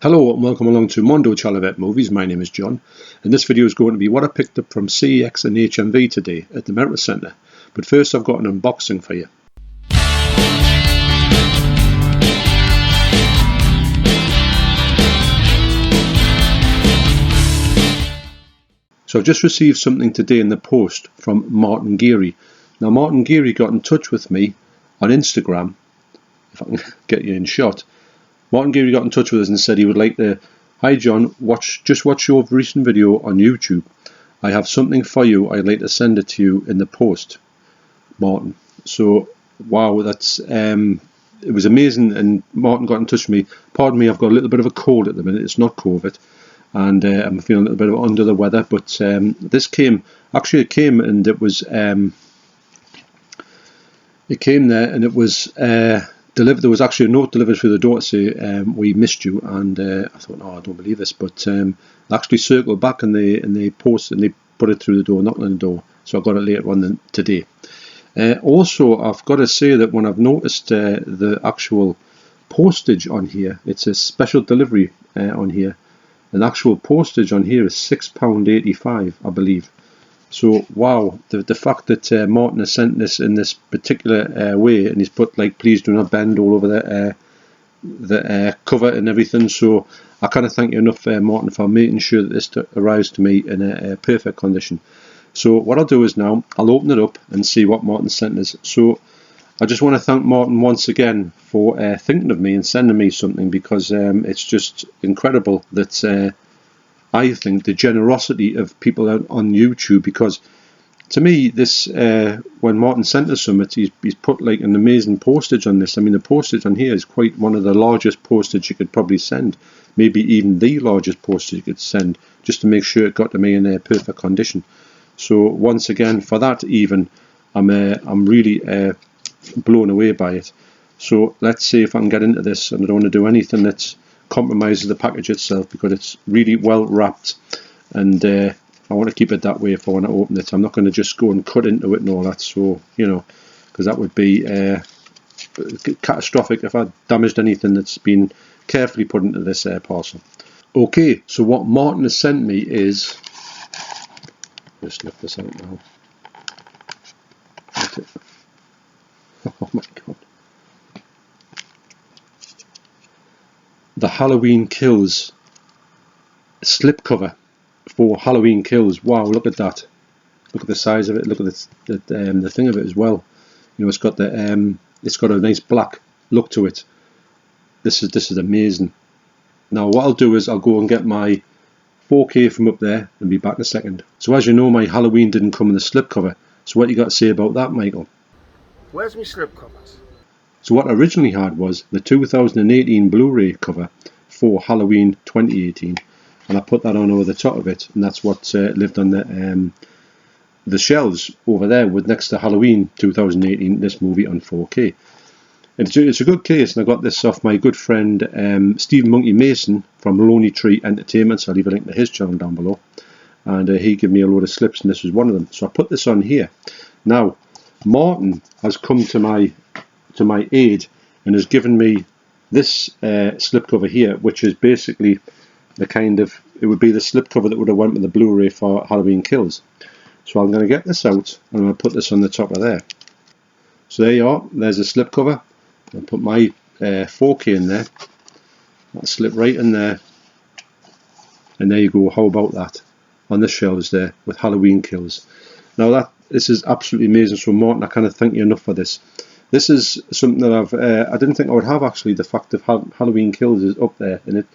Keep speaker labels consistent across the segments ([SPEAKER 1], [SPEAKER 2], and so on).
[SPEAKER 1] Hello and welcome along to Mondo Chelloveck Movies. My name is John, and this video is going to be what I picked up from CEX and HMV today at the Merit Centre. But first I've got an unboxing for you. So I've just received something today in the post from Martin Geary. Now Martin Geary got in touch with me on Instagram, if I can get you in shot. Martin Geary got in touch with us and said he would like to, "Hi John, watch your recent video on YouTube. I have something for you. I'd like to send it to you in the post, Martin." So wow, that's it was amazing. And Martin got in touch with me. Pardon me, I've got a little bit of a cold at the minute. It's not COVID, and I'm feeling a little bit under the weather. But this came, actually it came, and it was it came there, and it was delivered. There was actually a note delivered through the door to say we missed you, and I thought, oh, I don't believe this, but they actually circled back and they posted and they put it through the door, knocked on the door. So I got it later on today. Also, I've got to say that when I've noticed the actual postage on here, it's a special delivery on here, and actual postage on here is £6.85, I believe. So wow, the fact that Martin has sent this in this particular way, and he's put like, please do not bend all over the cover and everything. So I can't thank you enough, Martin, for making sure that this arrives to me in a perfect condition. So what I'll do is now I'll open it up and see what Martin sent us. So I just want to thank Martin once again for thinking of me and sending me something, because it's just incredible that I think the generosity of people on YouTube, because to me this when Martin sent us something, he's put like an amazing postage on this. I mean, the postage on here is quite one of the largest postage you could probably send, maybe even the largest postage you could send, just to make sure it got to me in a perfect condition. So once again, for that even, I'm really blown away by it. So let's see if I can get into this, and I don't want to do anything that's compromises the package itself, because it's really well wrapped, and I want to keep it that way for when I open it. I'm not going to just go and cut into it and all that, so you know, because that would be catastrophic if I damaged anything that's been carefully put into this parcel. Okay, so what Martin has sent me is, let's slip this out now. Oh my god. The Halloween Kills slipcover for Halloween Kills. Wow, look at that! Look at the size of it. Look at the thing of it as well. You know, it's got a nice black look to it. This is amazing. Now what I'll do is I'll go and get my 4K from up there and be back in a second. So as you know, my Halloween didn't come in the slipcover. So what you got to say about that, Michael?
[SPEAKER 2] Where's my slipcovers?
[SPEAKER 1] So what I originally had was the 2018 Blu Ray cover for Halloween 2018, and I put that on over the top of it, and that's what lived on the shelves over there with next to Halloween 2018, this movie on 4K. And it's a good case, and I got this off my good friend Stephen Monkey Mason from Lonely Tree Entertainment, so I'll leave a link to his channel down below, and he gave me a load of slips, and this was one of them. So I put this on here. Now Martin has come to my aid and has given me this slipcover here, which is basically the kind of, it would be the slipcover that would have went with the Blu Ray for Halloween Kills. So I'm going to get this out and I'm going to put this on the top of there. So there you are, there's a slipcover. I'll put my 4K in there. That'll slip right in there, and there you go. How about that on the shelves there with Halloween Kills? Now this is absolutely amazing. So Martin, I can't thank you enough for this. This is something that I didn't think I would have, actually. The fact of Halloween Kills is up there, and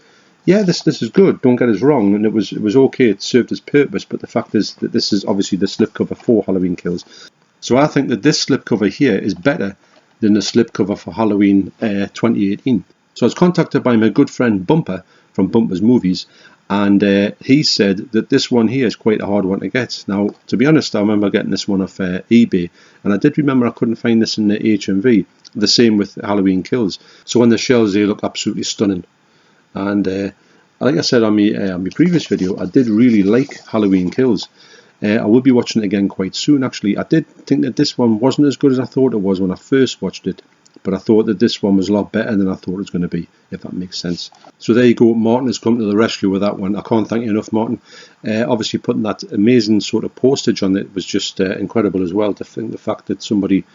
[SPEAKER 1] this is good. Don't get us wrong, and it was okay. It served its purpose, but the fact is that this is obviously the slipcover for Halloween Kills. So I think that this slipcover here is better than the slipcover for Halloween 2018. So I was contacted by my good friend Bumper from Bumper's Movies, and he said that this one here is quite a hard one to get. Now, to be honest, I remember getting this one off eBay, and I did remember I couldn't find this in the HMV. The same with Halloween Kills. So on the shelves they look absolutely stunning. And like I said on my previous video, I did really like Halloween Kills. I will be watching it again quite soon, actually. I did think that this one wasn't as good as I thought it was when I first watched it, but I thought that this one was a lot better than I thought it was going to be, if that makes sense. So there you go, Martin has come to the rescue with that one. I can't thank you enough, Martin. Obviously putting that amazing sort of postage on it was just incredible as well, to think the fact that somebody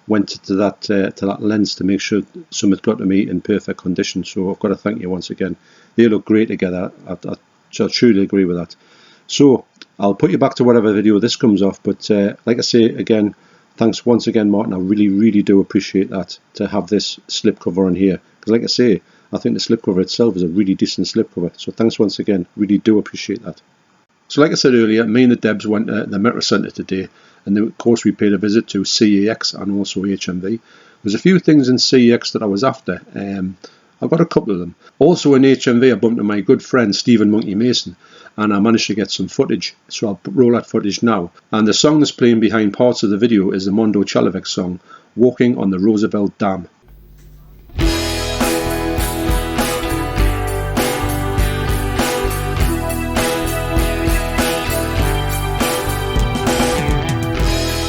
[SPEAKER 1] went to that lens to make sure something got to me in perfect condition. So I've got to thank you once again. They look great together. I truly agree with that. So I'll put you back to whatever video this comes off, but like I say again, thanks once again, Martin. I really do appreciate that, to have this slipcover on here, because like I say, I think the slipcover itself is a really decent slipcover. So thanks once again, really do appreciate that. So like I said earlier, me and the Debs went to the Metro Centre today, and then, of course we paid a visit to CEX and also HMV. There's a few things in CEX that I was after. I've got a couple of them. Also in HMV I bumped into my good friend Stephen Monkey Mason, and I managed to get some footage, so I'll roll that footage now. And the song that's playing behind parts of the video is the Mondo Chelloveck song, Walking on the Roosevelt Dam.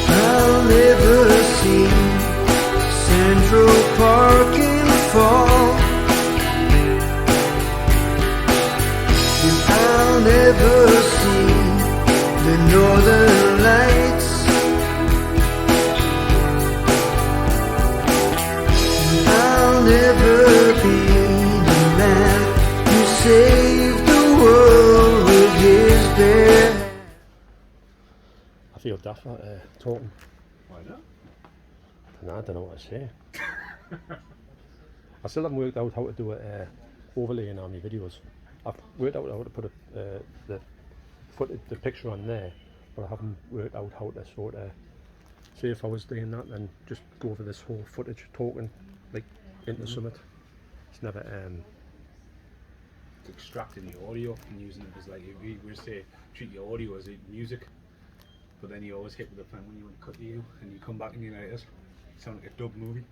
[SPEAKER 3] I'll never see Central Park in fall, and I'll never see the Northern Lights, and I'll never be the man who saved the world with his bare hands.
[SPEAKER 4] I feel daft talking.
[SPEAKER 2] Why not?
[SPEAKER 4] I don't know what to say. I still haven't worked out how to do a overlaying on my videos. I've worked out how to put the picture on there, but I haven't worked out how to sort of, say if I was doing that, then just go over this whole footage talking like into summit. It's never
[SPEAKER 2] Extracting the audio and using it as, like, we say treat your audio as music, but then you always hit with the pen when you want to cut you, and you come back and you're like this. Sound like a dub movie.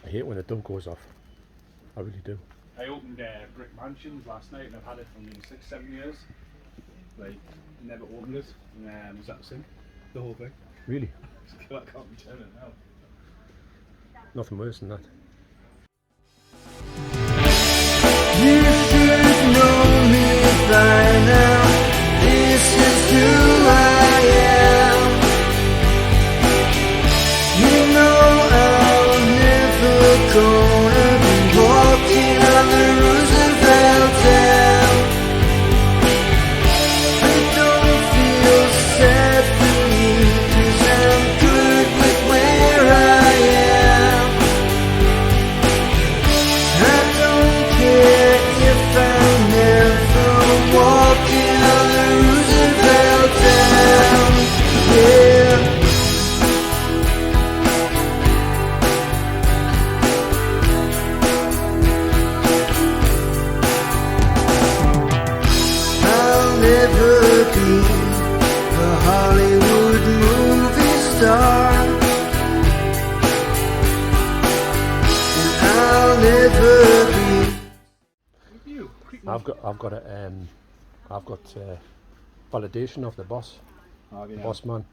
[SPEAKER 4] I hate when the dub goes off. I really do.
[SPEAKER 2] I opened Britt Mansions last night, and I've had it for maybe 6-7 years. Like, never opened it, and was at the sink, the whole thing.
[SPEAKER 4] Really?
[SPEAKER 2] I can't be turning it now.
[SPEAKER 4] Nothing worse than that.
[SPEAKER 3] You should know me by now. This is who I am. You know I'm never gonna be walking on the Roosevelt Dam. I don't feel sad for me, 'cause I'm good with where I am. I don't care if I'm never walking on the Roosevelt Dam. Yeah. I'll never be a Hollywood movie star, and I'll never be.
[SPEAKER 4] I've got validation of the boss. Boss man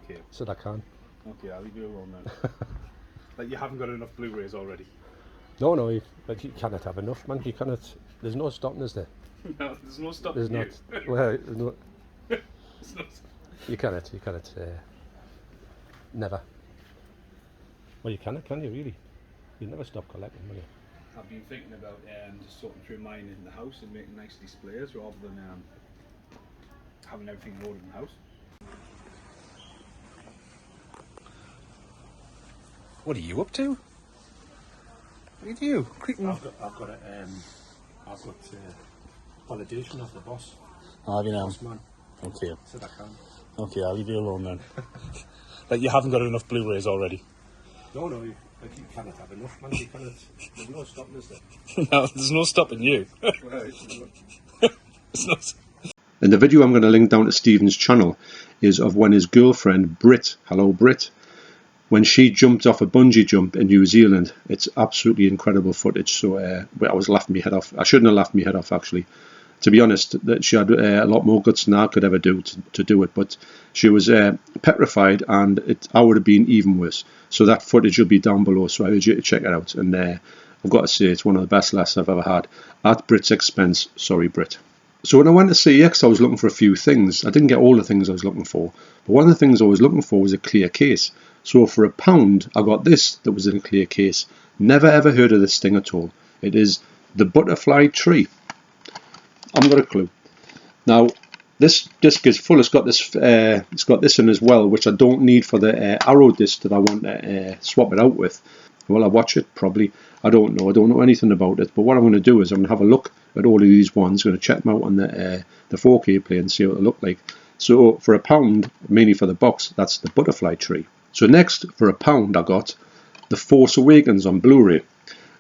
[SPEAKER 2] Okay,
[SPEAKER 4] said I can.
[SPEAKER 2] okay, I'll leave you alone then. Like, you haven't got enough Blu Rays already.
[SPEAKER 4] No, you cannot have enough, man. You cannot. There's no stopping, is there?
[SPEAKER 2] No, there's no stopping
[SPEAKER 4] There's
[SPEAKER 2] you.
[SPEAKER 4] not. Well, there's no.
[SPEAKER 2] There's no-
[SPEAKER 4] You cannot. Never. Well, you cannot, can you? Really? You never stop collecting, will you?
[SPEAKER 2] I've been thinking about just sorting through mine in the house and making nice displays rather than having everything loaded in the house.
[SPEAKER 5] What are you up to? What are you? Creeping.
[SPEAKER 4] I've got validation of the boss.
[SPEAKER 5] Oh, have you now?
[SPEAKER 4] Boss man
[SPEAKER 5] Okay.
[SPEAKER 4] said I can.
[SPEAKER 5] Okay, I'll leave you alone then. Like, you haven't got enough Blu Rays already.
[SPEAKER 4] No, you cannot have enough, man. You cannot. There's no stopping, is there?
[SPEAKER 5] No, there's no stopping you. It's not.
[SPEAKER 1] And the video I'm going to link down to Stephen's channel is of when his girlfriend Britt, hello Britt, when she jumped off a bungee jump in New Zealand. It's absolutely incredible footage. So I was laughing my head off. I shouldn't have laughed my head off actually. to be honest, that she had a lot more guts than I could ever do to do it, but she was petrified, and I would have been even worse. So that footage will be down below, so I urge you to check it out. And I've got to say, it's one of the best laughs I've ever had, at Britt's expense. Sorry, Britt. So when I went to CEX, I was looking for a few things. I didn't get all the things I was looking for, but one of the things I was looking for was a clear case. So for £1, I got this that was in a clear case. Never ever heard of this thing at all. It is the Butterfly Tree. I haven't got a clue. Now, this disc is full. It's got this in as well, which I don't need for the Arrow disc that I want to swap it out with. Will I watch it? Probably. I don't know. I don't know anything about it. But what I'm going to do is I'm going to have a look at all of these ones. I'm going to check them out on the 4K play and see what they look like. So for £1, mainly for the box, that's the Butterfly Tree. So next, for £1, I got The Force Awakens on Blu Ray.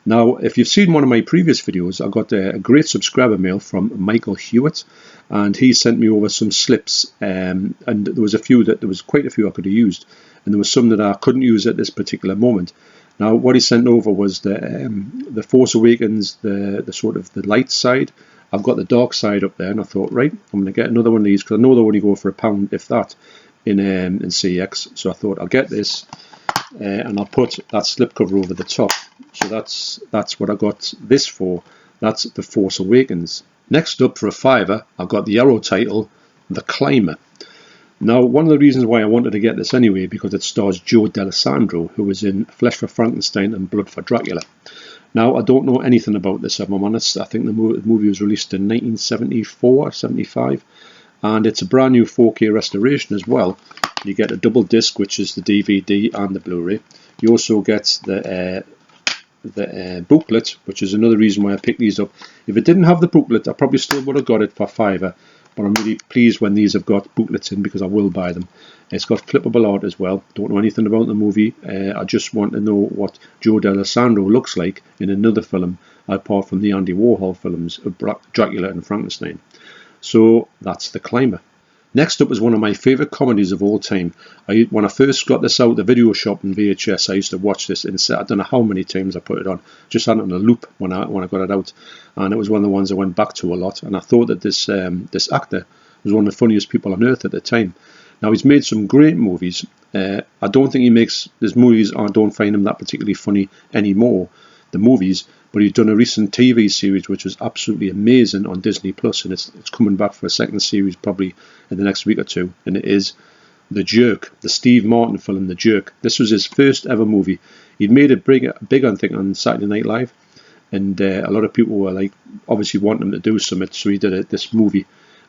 [SPEAKER 1] Now, if you've seen one of my previous videos, I got a great subscriber mail from Michael Hewitt, and he sent me over some slips, and there was quite a few I could have used, and there was some that I couldn't use at this particular moment. Now, what he sent over was the Force Awakens, the sort of the light side. I've got the dark side up there, and I thought, right, I'm going to get another one of these, because I know they'll only go for £1, if that, in CEX. So I thought I'll get this, and I'll put that slipcover over the top. So that's what I got this for. That's The Force Awakens. Next up, for £5, I got the Arrow title, The Climber. Now, one of the reasons why I wanted to get this anyway, because it stars Joe D'Alessandro, who was in Flesh for Frankenstein and Blood for Dracula. Now, I don't know anything about this, if I'm honest. I think the movie was released in 1974 or 75, and it's a brand new 4K restoration as well. You get a double disc, which is the DVD and the Blu-ray. You also get the booklet, which is another reason why I picked these up. If it didn't have the booklet, I probably still would have got it for £5, but I'm really pleased when these have got booklets in, because I will buy them. It's got flippable art as well. Don't know anything about the movie. I just want to know what Joe D'Alessandro looks like in another film, apart from the Andy Warhol films of Dracula and Frankenstein. So that's The Climber. Next up is one of my favourite comedies of all time. When I first got this out the video shop in VHS, I used to watch this, and I don't know how many times I put it on. Just had it on a loop when I got it out, and it was one of the ones I went back to a lot. And I thought that this actor was one of the funniest people on earth at the time. Now, he's made some great movies. I don't think he makes his movies. I don't find him that particularly funny anymore, the movies. But he's done a recent TV series which was absolutely amazing on Disney Plus, and it's coming back for a second series probably in the next week or two, and it is The Jerk, the Steve Martin film, The Jerk. This was his first ever movie. He'd made it big, I think, on Saturday Night Live, and a lot of people were like, obviously wanting him to do something, so he did this movie.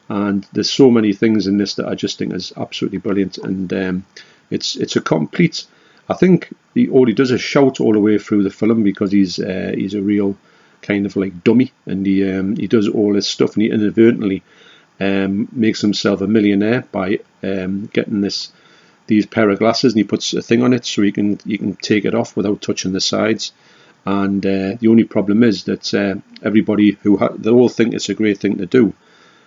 [SPEAKER 1] And there's so many things in this that I just think is absolutely brilliant, and it's a complete. I think all he does is shout all the way through the film, because he's a real kind of like dummy, and he does all this stuff, and he inadvertently makes himself a millionaire by getting these pair of glasses, and he puts a thing on it so you can take it off without touching the sides. And the only problem is that everybody they all think it's a great thing to do,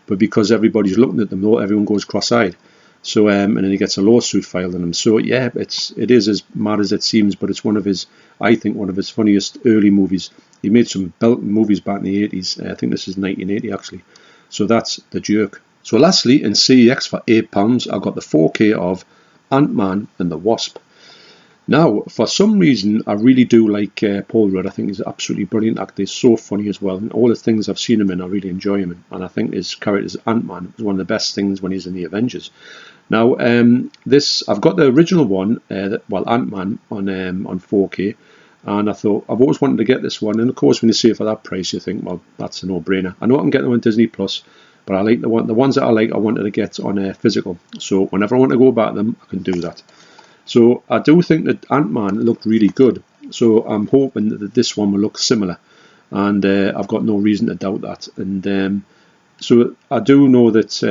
[SPEAKER 1] but because everybody's looking at them, everyone goes cross-eyed. So and then he gets a lawsuit filed on him. So yeah, it is as mad as it seems, but it's I think one of his funniest early movies. He made some belting movies back in the 80s. I think this is 1980 actually. So that's The Jerk. So lastly, in CEX for £8, I got the 4K of Ant-Man and the Wasp. Now, for some reason, I really do like Paul Rudd. I think he's an absolutely brilliant actor. He's so funny as well. And all the things I've seen him in, I really enjoy him in. And I think his character as Ant-Man is one of the best things when he's in the Avengers. Now, I've got the original one, Ant-Man on 4K. And I thought, I've always wanted to get this one. And of course, when you see it for that price, you think, well, that's a no-brainer. I know I can get them on Disney Plus, but I like the ones that I like, I wanted to get on physical. So whenever I want to go back to them, I can do that. So I do think that Ant-Man looked really good. So I'm hoping that this one will look similar. And I've got no reason to doubt that. And so I do know that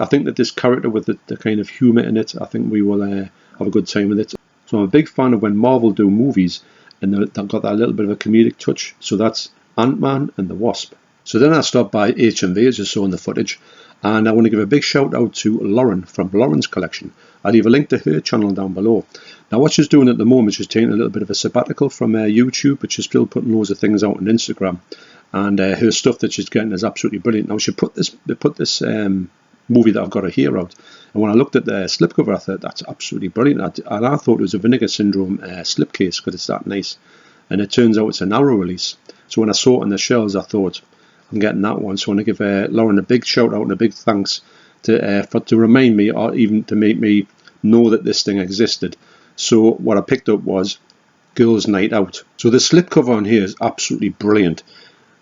[SPEAKER 1] I think that this character with the kind of humour in it, I think we will have a good time with it. So I'm a big fan of when Marvel do movies and they've got that little bit of a comedic touch. So that's Ant-Man and the Wasp. So then I stopped by HMV, as you saw in the footage, and I want to give a big shout out to Lauren from Lauren's Collection. I'll leave a link to her channel down below. Now what she's doing at the moment, she's taking a little bit of a sabbatical from YouTube, but she's still putting loads of things out on Instagram. and her stuff that she's getting is absolutely brilliant. Now, they put this movie that I've got here out, and when I looked at the slipcover, I thought that's absolutely brilliant, and I thought it was a Vinegar Syndrome slipcase because it's that nice, and it turns out it's an Arrow release. So when I saw it on the shelves, I thought, I'm getting that one. So I want to give Lauren a big shout out and a big thanks to remind me, or even to make me know that this thing existed. So what I picked up was Girls Night Out. So the slipcover on here is absolutely brilliant.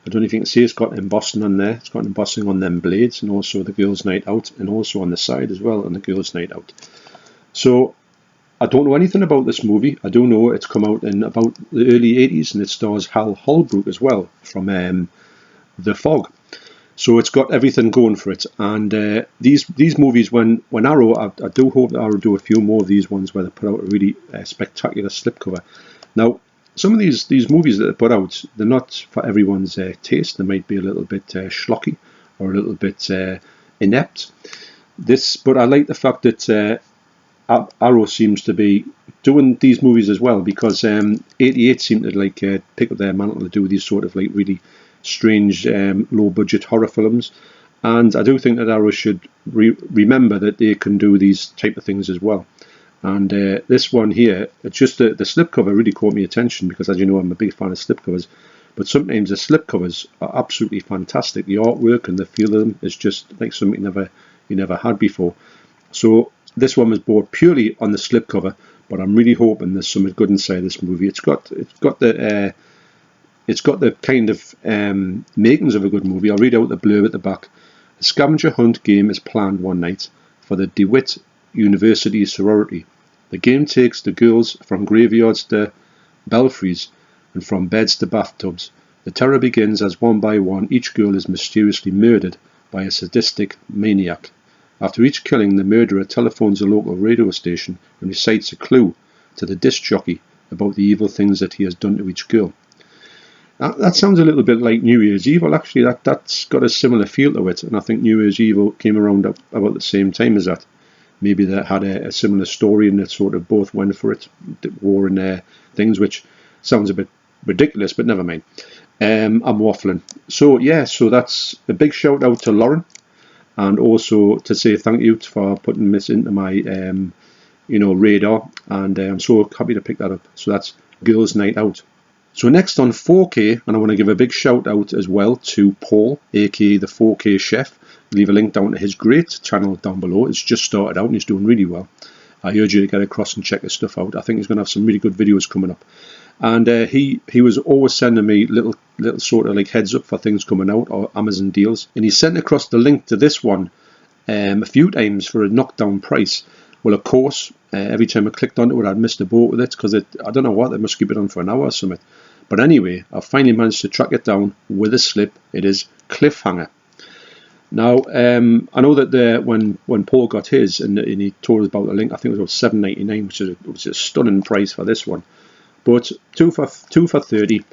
[SPEAKER 1] I don't know if you can see, it's got embossing on there. It's got embossing on them blades, and also the Girls Night Out, and also on the side as well on the Girls Night Out. So I don't know anything about this movie. I do know it's come out in about the early 80s, and it stars Hal Holbrook as well from The Fog. So it's got everything going for it. And these movies, when Arrow, I do hope that Arrow do a few more of these ones where they put out a really spectacular slipcover. Now, some of these movies that they put out, they're not for everyone's taste. They might be a little bit schlocky or a little bit inept. But I like the fact that Arrow seems to be doing these movies as well, because 88 seem to pick up their mantle to do these sort of really strange low budget horror films, and I do think that Arrow should remember that they can do these type of things as well. And this one here, it's just the slipcover really caught me attention, because as you know, I'm a big fan of slipcovers, but sometimes the slipcovers are absolutely fantastic. The artwork and the feel of them is just like something you never had before. So this one was bought purely on the slipcover, but I'm really hoping there's something good inside this movie. It's got the kind of makings of a good movie. I'll read out the blurb at the back. A scavenger hunt game is planned one night for the DeWitt University sorority. The game takes the girls from graveyards to belfries and from beds to bathtubs. The terror begins as one by one each girl is mysteriously murdered by a sadistic maniac. After each killing, the murderer telephones a local radio station and recites a clue to the disc jockey about the evil things that he has done to each girl. That sounds a little bit like New Year's Evil. Actually, that's got a similar feel to it, and I think New Year's Evil came around about the same time as that. Maybe they had a similar story, and it sort of both went for it, war and things, which sounds a bit ridiculous, but never mind. I'm waffling. So yeah, so that's a big shout out to Lauren, and also to say thank you for putting this into my radar, and I'm so happy to pick that up. So that's Girls Night Out. So next on 4K, and I want to give a big shout out as well to Paul, aka the 4K Chef. Leave a link down to his great channel down below. It's just started out and he's doing really well. I urge you to get across and check his stuff out. I think he's going to have some really good videos coming up. And he was always sending me little sort of like heads up for things coming out or Amazon deals. And he sent across the link to this one a few times for a knockdown price. Well, of course, every time I clicked onto it, I'd missed the boat with it, because I don't know what, they must keep it on for an hour or something. But anyway, I finally managed to track it down with a slip. It is Cliffhanger. Now, I know that when Paul got his, and he told us about the link, I think it was about $7.99, which was a stunning price for this one. But two for $30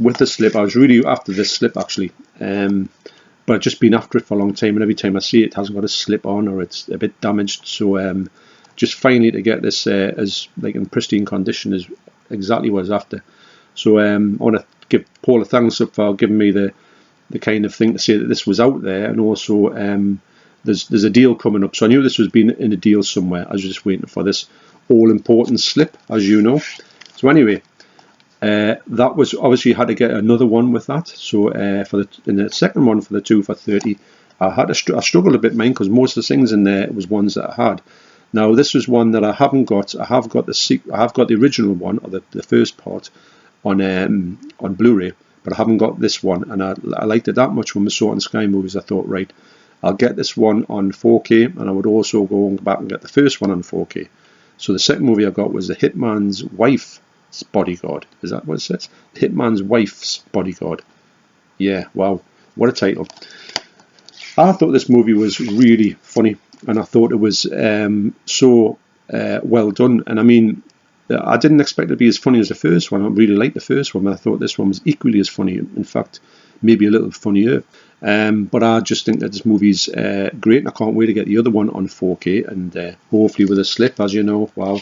[SPEAKER 1] with the slip. I was really after this slip actually, but I've just been after it for a long time, and every time I see it, it hasn't got a slip on, or it's a bit damaged. So just finally to get this as like in pristine condition is exactly what I was after. So I want to give Paul a thanks up for giving me the kind of thing to say that this was out there, and also there's a deal coming up. So I knew this was being in a deal somewhere. I was just waiting for this all important slip, as you know. So anyway, that was obviously had to get another one with that. So in the second one for the 2 for $30, I struggled a bit, mine, because most of the things in there was ones that I had. Now this was one that I haven't got. I have got the original one, or the first part on Blu Ray, but I haven't got this one, and I liked it that much when we saw it on Sky Movies. I thought, right, I'll get this one on 4K, and I would also go back and get the first one on 4K. So the second movie I got was The Hitman's Wife's Bodyguard. Is that what it says? The Hitman's Wife's Bodyguard. Yeah, wow, what a title. I thought this movie was really funny, and I thought it was so well done. And I mean, I didn't expect it to be as funny as the first one. I really liked the first one, but I thought this one was equally as funny. In fact, maybe a little funnier. But I just think that this movie's great, and I can't wait to get the other one on 4K, and hopefully with a slip, as you know. Wow.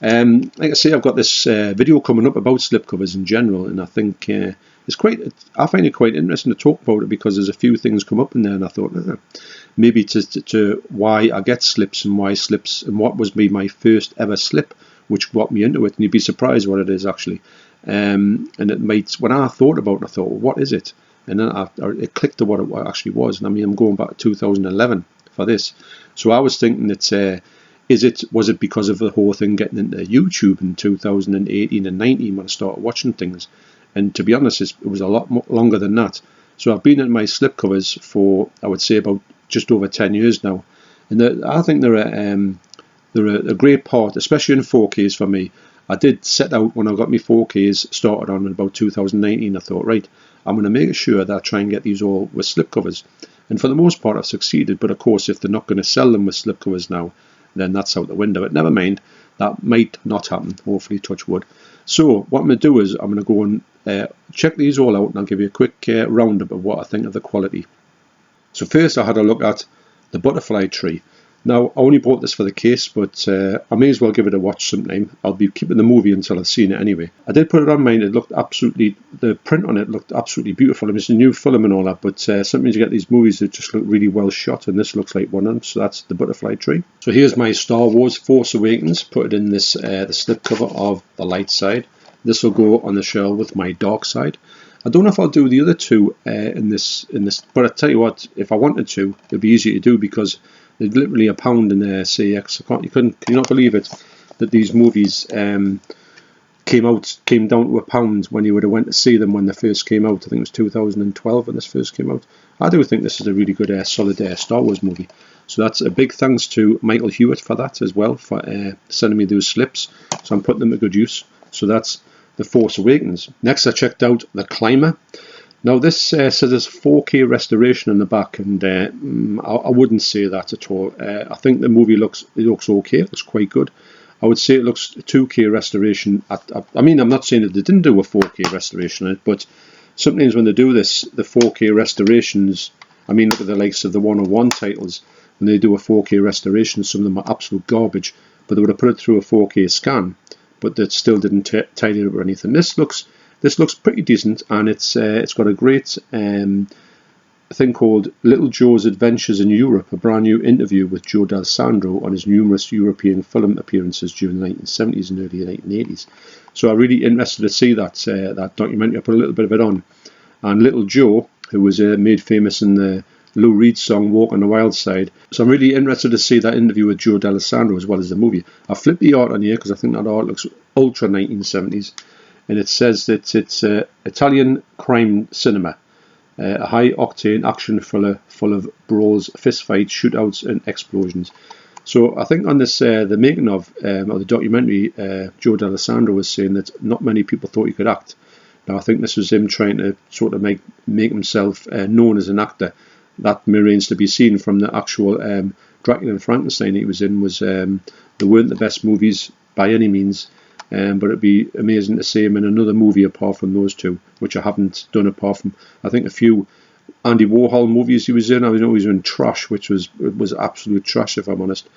[SPEAKER 1] Like I say, I've got this video coming up about slipcovers in general, and I think I find it quite interesting to talk about it, because there's a few things come up in there, and I thought maybe to why I get slips and why slips, and what was my first ever slip, which got me into it, and you'd be surprised what it is actually. And it might, when I thought about it, I thought, well, what is it? And then it clicked to what it actually was. And I mean, I'm going back to 2011 for this, so I was thinking that was it because of the whole thing getting into YouTube in 2018 and 19 when I started watching things? And to be honest, it was a lot longer than that. So I've been in my slipcovers for, I would say, about just over 10 years now, and I think they're a great part, especially in 4Ks for me. I did set out when I got my 4Ks started on in about 2019. I thought, right, I'm going to make sure that I try and get these all with slipcovers, and for the most part I've succeeded. But of course, if they're not going to sell them with slipcovers now, then that's out the window. But never mind, that might not happen, hopefully, touch wood. So what I'm going to do is I'm going to go and check these all out, and I'll give you a quick roundup of what I think of the quality. So first I had a look at the butterfly tree. Now, I only bought this for the case, but I may as well give it a watch sometime. I'll be keeping the movie until I've seen it anyway. I did put it on mine. It looked absolutely, the print on it looked absolutely beautiful. I mean, it's a new film and all that, but sometimes you get these movies that just look really well shot, and this looks like one of them. So that's the butterfly tree. So here's my Star Wars Force Awakens. Put it in this the slipcover of the light side. This will go on the shelf with my dark side. I don't know if I'll do the other two in this, but I tell you what, if I wanted to, it'd be easy to do, because they're literally a pound in CEX. Can you not believe it, that these movies came down to a pound when you would have went to see them when they first came out. I think it was 2012 when this first came out. I do think this is a really good solid Star Wars movie. So that's a big thanks to Michael Hewitt for that as well, for sending me those slips. So I'm putting them to good use. So that's the Force Awakens. Next I checked out the Climber. Now this says there's 4K restoration in the back, and I wouldn't say that at all. I think the movie looks okay. It looks quite good. I would say it looks 2K restoration. I mean, I'm not saying that they didn't do a 4K restoration on it, but sometimes when they do this, the 4K restorations, I mean, look at the likes of the 101 titles. When they do a 4K restoration, some of them are absolute garbage, but they would have put it through a 4K scan, but that still didn't tidy it up or anything. This looks pretty decent, and it's got a great thing called Little Joe's Adventures in Europe, a brand new interview with Joe D'Alessandro on his numerous European film appearances during the 1970s and early 1980s. So I'm really interested to see that documentary. I put a little bit of it on, and Little Joe, who was made famous in the Lou Reed song Walk on the Wild Side. So I'm really interested to see that interview with Joe D'Alessandro as well as the movie. I flipped the art on here because I think that art looks ultra 1970s. And it says that it's Italian crime cinema, a high-octane action thriller full of brawls, fistfights, shootouts, and explosions. So I think on this, the making of the documentary, Joe D'Alessandro was saying that not many people thought he could act. Now I think this was him trying to sort of make himself known as an actor. That remains to be seen. From the actual Dracula and Frankenstein he was in, they weren't the best movies by any means. But it'd be amazing to see him in another movie apart from those two, which I haven't done apart from, I think, a few Andy Warhol movies he was in. I know he was in Trash, which was absolute trash, if I'm honest.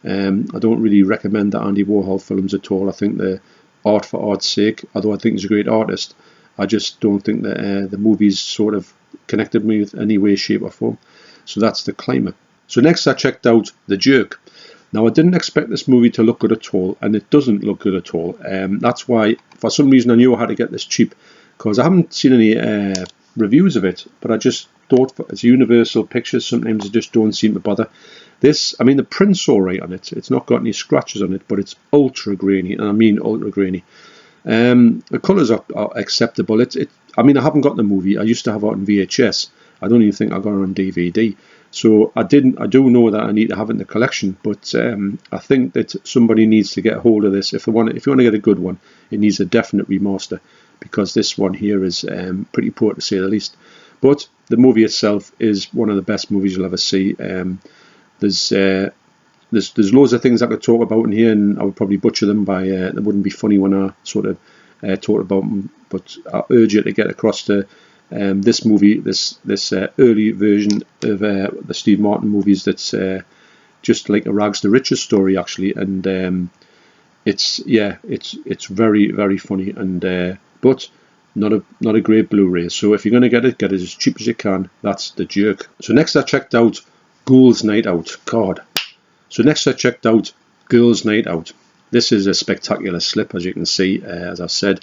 [SPEAKER 1] I don't really recommend the Andy Warhol films at all. I think they're art for art's sake, although I think he's a great artist. I just don't think that the movies sort of connected me with any way, shape or form. So that's The Climber. So next I checked out The Jerk. Now I didn't expect this movie to look good at all, and it doesn't look good at all. That's why, for some reason, I knew I had to get this cheap, because I haven't seen any reviews of it, but I just thought, it's Universal Pictures, sometimes they just don't seem to bother. This, I mean, the print's alright on it. It's not got any scratches on it, but it's ultra grainy, and I mean ultra grainy. The colours are acceptable. I mean, I haven't got the movie. I used to have it on VHS. I don't even think I got it on DVD. So I do know that I need to have it in the collection, but I think that somebody needs to get a hold of this. If you want to get a good one, it needs a definite remaster, because this one here is pretty poor to say the least. But the movie itself is one of the best movies you'll ever see. There's loads of things I could talk about in here, and I would probably butcher them by it wouldn't be funny when I sort of talk about them. But I urge you to get across to this movie, this early version of the Steve Martin movies. That's just like a rags to riches story actually, and it's very, very funny, and but not a great Blu-ray. So if you're going to get it as cheap as you can. That's The Jerk. So next I checked out Ghouls Night Out. God. So next I checked out Girls Night Out. This is a spectacular slip, as you can see, as I've said.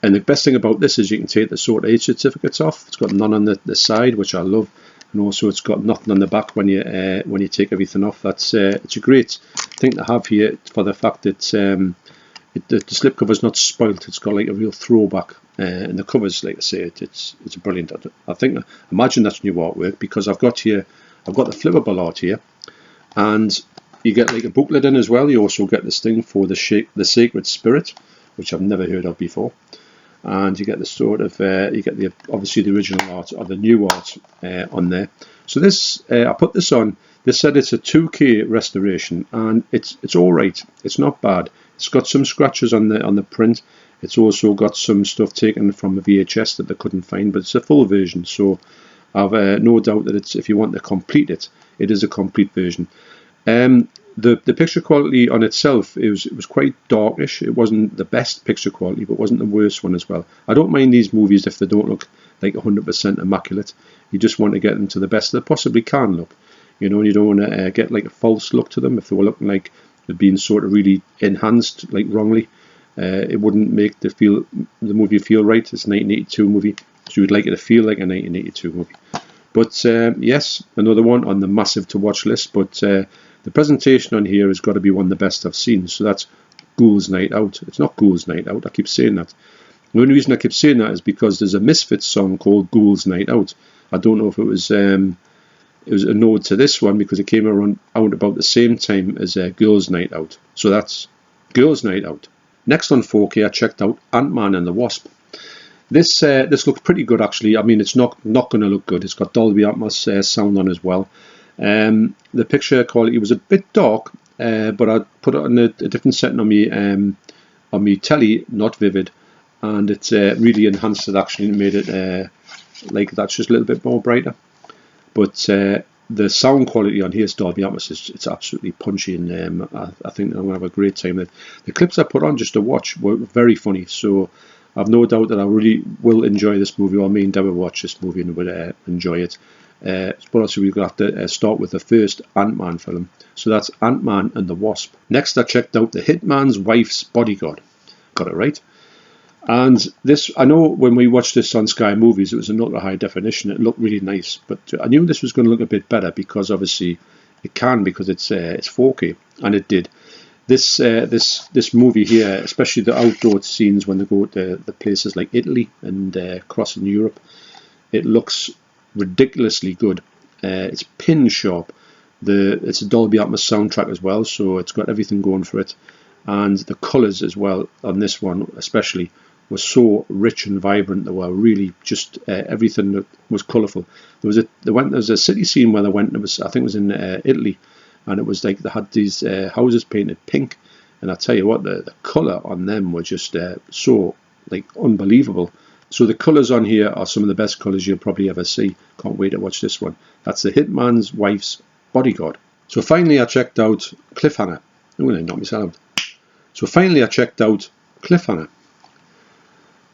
[SPEAKER 1] And the best thing about this is you can take the sort of age certificates off. It's got none on the side, which I love, and also it's got nothing on the back when you take everything off. That's it's a great thing to have here for the fact that the slipcover's not spoilt. It's got like a real throwback, and the covers, like I say, it's brilliant. Imagine that's new artwork, because I've got the flippable art here, and you get like a booklet in as well. You also get this thing for the Sacred Spirit, which I've never heard of before. And you get the sort of you get the obviously the original art or the new art on there. So this I put this on. They said it's a 2K restoration, and it's all right. It's not bad. It's got some scratches on the print. It's also got some stuff taken from a VHS that they couldn't find, but it's a full version. So I've no doubt that it's, if you want to complete it, it is a complete version. The picture quality on itself, it was quite darkish. It wasn't the best picture quality, but wasn't the worst one as well. I don't mind these movies if they don't look like 100% immaculate. You just want to get them to the best they possibly can look. You know, you don't want to get like a false look to them. If they were looking like they're being sort of really enhanced, like wrongly, it wouldn't make the movie feel right. It's a 1982 movie, so you'd like it to feel like a 1982 movie. But yes, another one on the massive to watch list. But the presentation on here has got to be one of the best I've seen. So that's Ghouls Night Out. It's not Ghouls Night Out. I keep saying that. The only reason I keep saying that is because there's a Misfits song called Ghouls Night Out. I don't know if it was a nod to this one, because it came out about the same time as Girls Night Out. So that's Girls Night Out. Next on 4K, I checked out Ant-Man and the Wasp. This looks pretty good, actually. I mean, it's not going to look good. It's got Dolby Atmos sound on as well. The picture quality was a bit dark, but I put it on a different setting on my telly, not vivid, and it's really enhanced it. Actually, it made it like that's just a little bit more brighter. But the sound quality on here is Dolby Atmos. It's absolutely punchy, and I think I'm going to have a great time. The clips I put on just to watch were very funny, so I've no doubt that I really will enjoy this movie, or me and Deb will watch this movie and would enjoy it. But also we're going to have to start with the first Ant-Man film. So that's Ant-Man and the Wasp. Next I checked out The Hitman's Wife's Bodyguard. Got it right. And this, I know when we watched this on Sky Movies, it was in ultra high definition. It looked really nice, but I knew this was going to look a bit better, because obviously it can, because it's 4K, and it did. This movie here, especially the outdoor scenes when they go to the places like Italy and crossing Europe, it looks ridiculously good. It's pin sharp. It's a Dolby Atmos soundtrack as well, so it's got everything going for it. And the colours as well on this one especially were so rich and vibrant. They were really just everything that was colourful. There was a city scene where they went. I think it was in Italy, and it was like they had these houses painted pink. And I tell you what, the colour on them were just so like unbelievable. So the colours on here are some of the best colours you'll probably ever see. Can't wait to watch this one. That's The Hitman's Wife's Bodyguard. So finally I checked out Cliffhanger. I'm going to knock myself out. So finally I checked out Cliffhanger.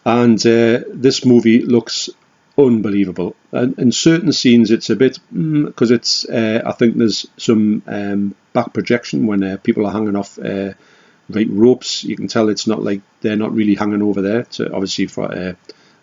[SPEAKER 1] And this movie looks unbelievable. And in certain scenes it's a bit, because it's, I think there's some back projection when people are hanging off like ropes. You can tell it's not like they're not really hanging over there. So obviously for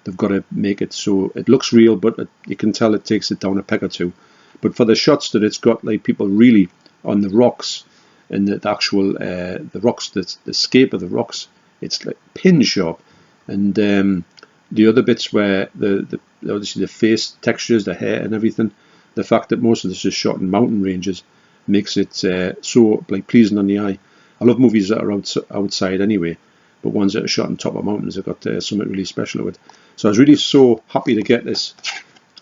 [SPEAKER 1] they've got to make it so it looks real, but you can tell it takes it down a peg or two. But for the shots that it's got, like people really on the rocks, and the actual the rocks, the scape of the rocks, it's like pin sharp. And the other bits where the obviously the face textures, the hair and everything, the fact that most of this is shot in mountain ranges makes it so like pleasing on the eye. I love movies that are outside anyway, but ones that are shot on top of mountains have got something really special with it. So I was really so happy to get this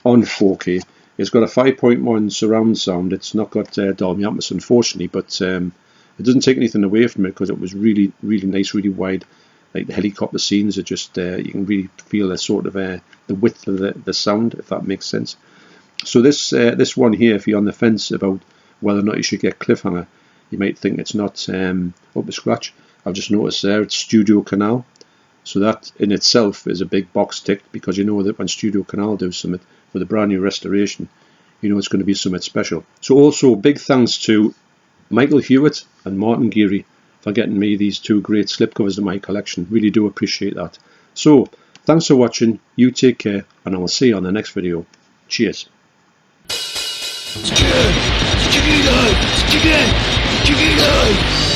[SPEAKER 1] on 4K. It's got a 5.1 surround sound. It's not got Dolby Atmos, unfortunately, but it doesn't take anything away from it, because it was really, really nice, really wide. Like the helicopter scenes are just, you can really feel the sort of the width of the sound, if that makes sense. So this one here, if you're on the fence about whether or not you should get Cliffhanger, you might think it's not up to scratch. I've just noticed there it's Studio Canal. So that in itself is a big box tick, because you know that when Studio Canal do something with a brand new restoration, you know it's going to be something special. So also big thanks to Michael Hewitt and Martin Geary for getting me these two great slipcovers in my collection. Really do appreciate that. So thanks for watching, you take care, and I will see you on the next video. Cheers.
[SPEAKER 3] Chicken! Chicken! Chicken! Chicken!